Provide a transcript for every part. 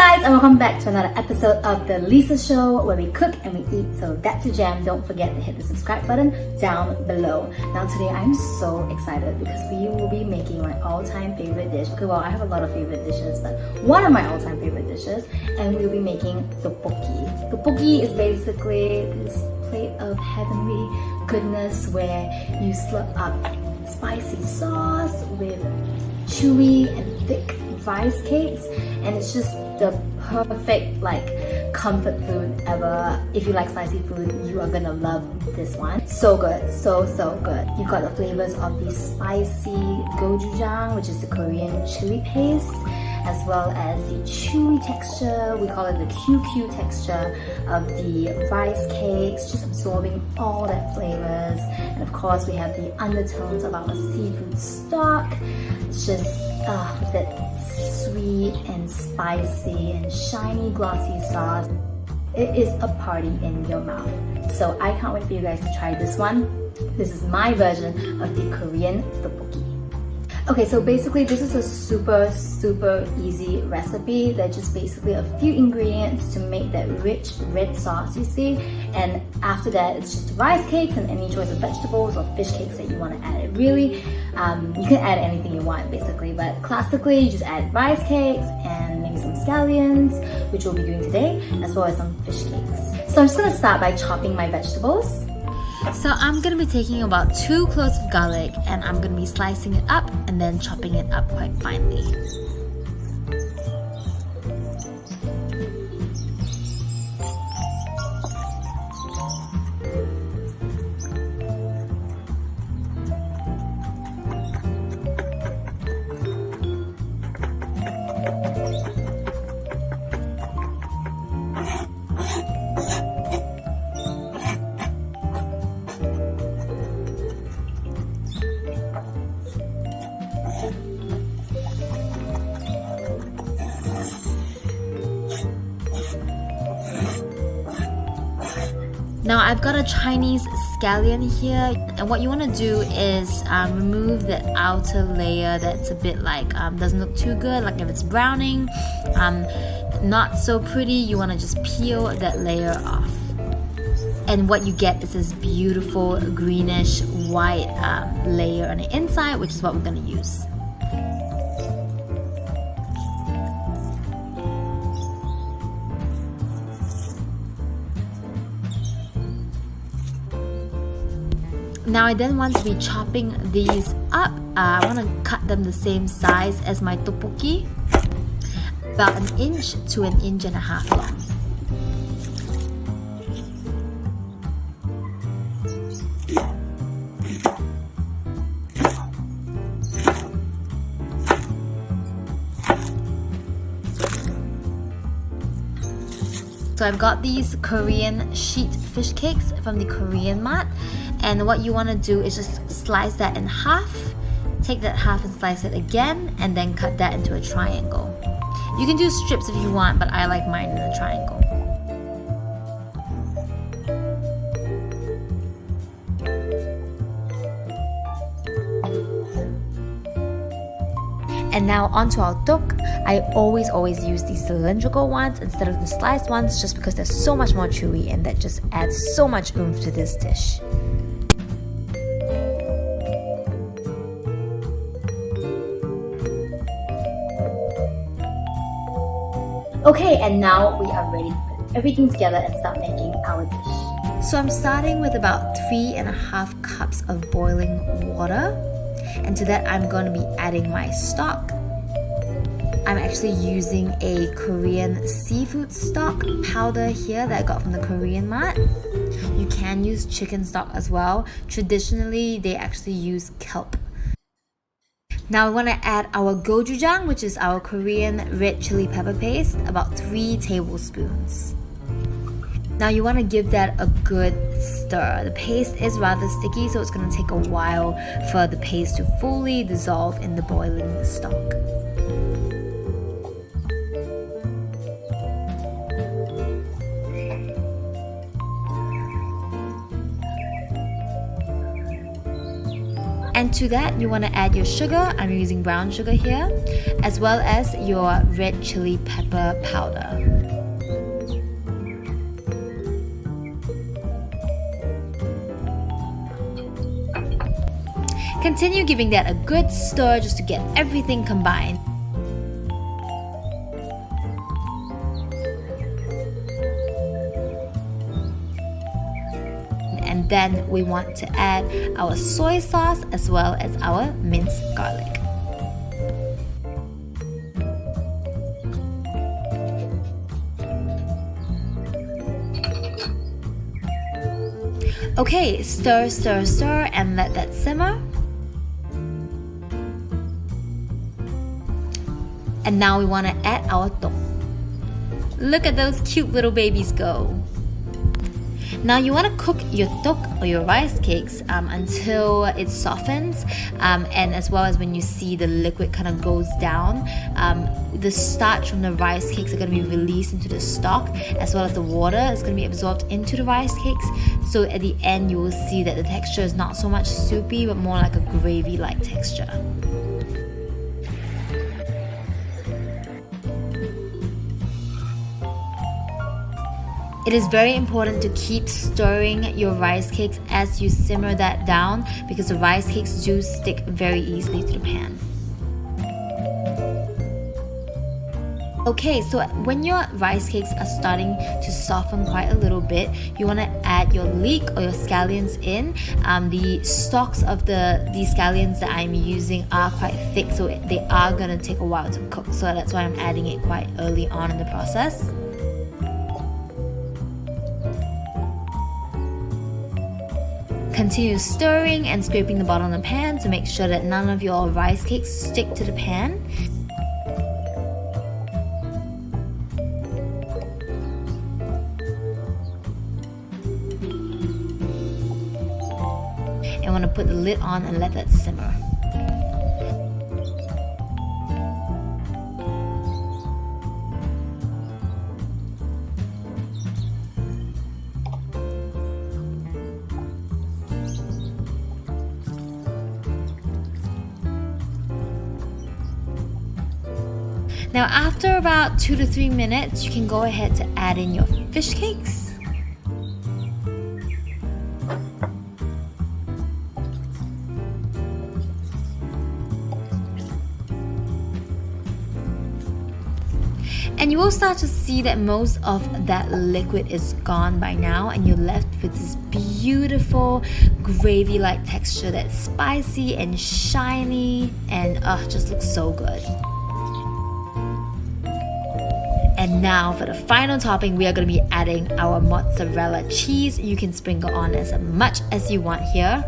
guys, and welcome back to another episode of the Lisa Show, where we cook and we eat. So that's a jam. Don't forget to hit the subscribe button down below. Now today I'm so excited because we will be making my all-time favorite dish. Okay, well, I have a lot of favorite dishes, but one of my all-time favorite dishes, and we'll be making tteokbokki. Tteokbokki is basically this plate of heavenly goodness where you slurp up spicy sauce with chewy and thick rice cakes, and it's just the perfect comfort food ever. If you like spicy food, you are gonna love this one. So good, so good. You've got the flavors of the spicy gochujang, which is the Korean chili paste, as well as the chewy texture, we call it the QQ texture of the rice cakes, just absorbing all that flavors. And of course we have the undertones of our seafood stock. It's just with that sweet and spicy and shiny glossy sauce. It is a party in your mouth. So I can't wait for you guys to try this one. This is my version of the Korean tteokbokki. Okay, so basically this is a super easy recipe. There's just basically a few ingredients to make that rich red sauce you see, and after that it's just rice cakes and any choice of vegetables or fish cakes that you want to add. It really, you can add anything you want basically, but classically you just add rice cakes and maybe some scallions, which we'll be doing today, as well as some fish cakes. So I'm just going to start by chopping my vegetables. So I'm going to be taking about 2 cloves of garlic and I'm going to be slicing it up and then chopping it up quite finely. Now I've got a Chinese scallion here, and what you want to do is remove the outer layer that's a bit doesn't look too good, like if it's browning, not so pretty. You want to just peel that layer off, and what you get is this beautiful greenish white layer on the inside, which is what we're going to use. Now I then want to be chopping these up. I want to cut them the same size as my tteokbokki, about 1 inch to 1.5 inches long. So I've got these Korean sheet fish cakes from the Korean mart, and what you want to do is just slice that in half, take that half and slice it again, and then cut that into a triangle. You can do strips if you want, but I like mine in a triangle. And now onto our tok. I always use these cylindrical ones instead of the sliced ones, just because they're so much more chewy and that just adds so much oomph to this dish. Okay, and now we are ready to put everything together and start making our dish. So I'm starting with about 3.5 cups of boiling water, and to that I'm going to be adding my stock. I'm actually using a Korean seafood stock powder here that I got from the Korean mart. You can use chicken stock as well. Traditionally, they actually use kelp. Now I want to add our gochujang, which is our Korean red chili pepper paste, about 3 tablespoons. Now you want to give that a good stir. The paste is rather sticky, so it's going to take a while for the paste to fully dissolve in the boiling stock. And to that, you want to add your sugar. I'm using brown sugar here, as well as your red chili pepper powder. Continue giving that a good stir just to get everything combined. And then we want to add our soy sauce as well as our minced garlic. Okay, stir, stir, stir, and let that simmer. And now we want to add our tok. Look at those cute little babies go. Now you want to cook your tok or your rice cakes until it softens, and as well as when you see the liquid kind of goes down, the starch from the rice cakes are going to be released into the stock, as well as the water is going to be absorbed into the rice cakes. So at the end you will see that the texture is not so much soupy but more like a gravy-like texture. It is very important to keep stirring your rice cakes as you simmer that down, because the rice cakes do stick very easily to the pan. Okay, so when your rice cakes are starting to soften quite a little bit, you want to add your leek or your scallions in. The stalks of these scallions that I'm using are quite thick, so they are going to take a while to cook. So that's why I'm adding it quite early on in the process. Continue stirring and scraping the bottom of the pan to make sure that none of your rice cakes stick to the pan. And want to put the lid on and let that simmer. Now after about 2 to 3 minutes, you can go ahead to add in your fish cakes. And you will start to see that most of that liquid is gone by now, and you're left with this beautiful gravy-like texture that's spicy and shiny and just looks so good. And now for the final topping, we are going to be adding our mozzarella cheese. You can sprinkle on as much as you want here.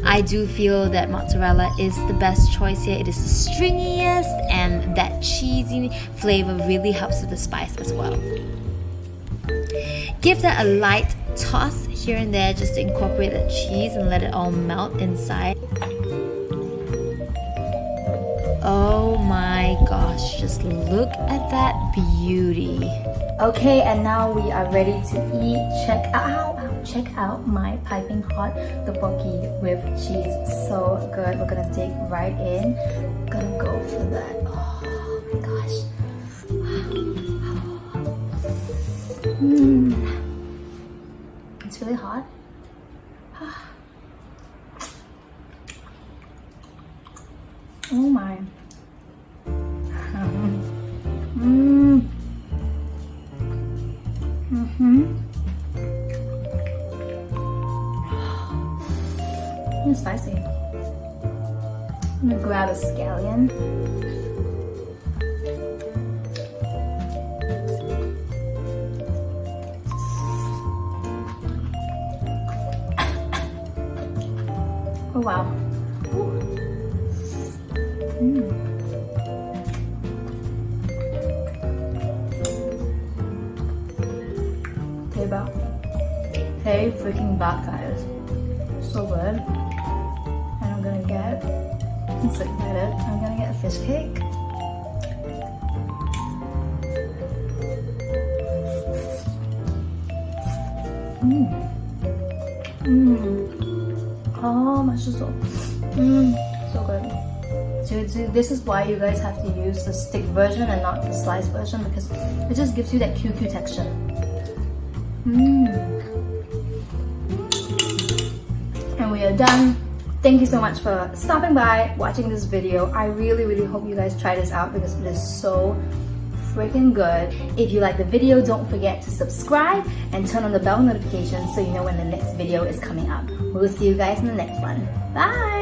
I do feel that mozzarella is the best choice here. It is the stringiest, and that cheesy flavor really helps with the spice as well. Give that a light toss here and there just to incorporate the cheese and let it all melt inside. Oh my gosh, just look at that beauty. Okay, and now we are ready to eat. Check out my piping hot tteokbokki with cheese. So good. We're gonna dig right in. Gonna go for that. Oh my gosh. It's really hot. Oh my. It's spicy. I'm gonna grab a scallion. Oh wow. Hey freaking back, guys. So good. And I'm gonna get, I'm so excited. I'm gonna get a fish cake. 맛있어. So good. So this is why you guys have to use the stick version and not the sliced version, because it just gives you that QQ texture. And we are done. Thank you so much for stopping by, watching this video. I really hope you guys try this out because it is so freaking good. If you like the video, don't forget to subscribe and turn on the bell notification so you know when the next video is coming up. We'll see you guys in the next one. Bye!